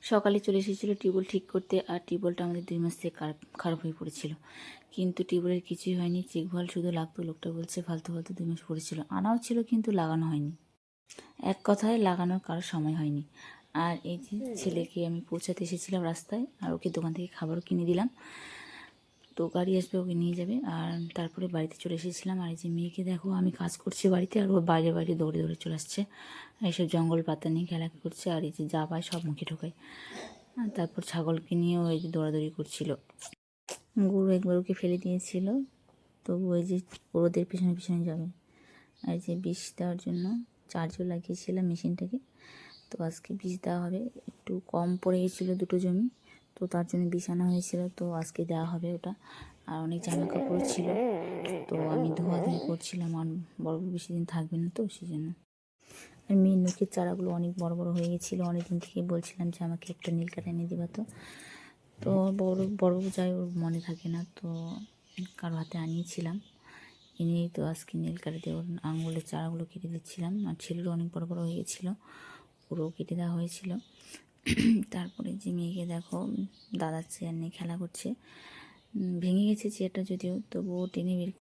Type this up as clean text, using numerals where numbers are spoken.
সকালে চলে এসেছিলো টিউবওয়েল ঠিক করতে, আর টিউবওয়েলটা আমাদের 2 মাস থেকে খারাপ হয়ে পড়েছিল। কিন্তু টিউবওয়েলের কিছুই হয়নি, চেকভাল শুধু লাগতো। লোকটা বলছে ফালতু 2 মাস পড়েছিল, আনাও ছিল কিন্তু লাগানো হয়নি। এক কথায় লাগানোর কারো সময় হয়নি। আর এই যে ছেলেকে আমি পৌঁছাতে এসেছিলাম রাস্তায়, আর ওকে দোকান থেকে খাবারও কিনে দিলাম। তো গাড়ি আসবে, ওকে নিয়ে যাবে। আর তারপরে বাড়িতে চলে এসেছিলাম। আর এই যে মেয়েকে দেখো, আমি কাজ করছি বাড়িতে, আর ও বাইরে বাইরে দৌড়ে দৌড়ে চলে আসছে। এইসব জঙ্গল পাতা নিয়ে খেলা করছে, আর এই যে যা পায় সব মুখে ঢোকায়। তারপর ছাগলকে নিয়েও এই যে দৌড়াদৌড়ি করছিল। গরু একবার ওকে ফেলে দিয়েছিল, তবু ওই যে ওদের পিছনে পিছনে যাবে। আর যে বিষ দেওয়ার জন্য চার্জও লাগিয়েছিলাম মেশিনটাকে। তো আজকে বিষ দেওয়া হবে। একটু কম পড়ে গেছিলো 2টো জমি, তো তার জন্য বিষ আনা হয়েছিল। তো আজকে দেওয়া হবে ওটা। আর অনেক জামা কাপড় ছিল, তো আমি ধোয়াধুয়ি করছিলাম। আর বড় বেশি দিন থাকবে না, তো সেই জন্য। আর মেয়ের নখের চারাগুলো অনেক বড় বড় হয়ে গেছিলো। অনেকদিন থেকে বলছিলাম যে আমাকে একটা নীল কাটা এনে দিবা। তো বড় যাই ওর মনে থাকে না, তো কারো হাতে আনিয়েছিলাম। এনেই তো আজকে নীল কাটা দিয়ে ওর আঙুলের চারাগুলো কেটে দিচ্ছিলাম। আর ছেলেরও অনেক বড় বড় হয়ে গেছিলো, ওরও কেটে দেওয়া হয়েছিল। তারপরে যে মেয়েকে দেখো, দাদার চেয়ার নিয়ে খেলা করছে। ভেঙে গেছে চেয়ারটা যদিও, তবুও টেনে বের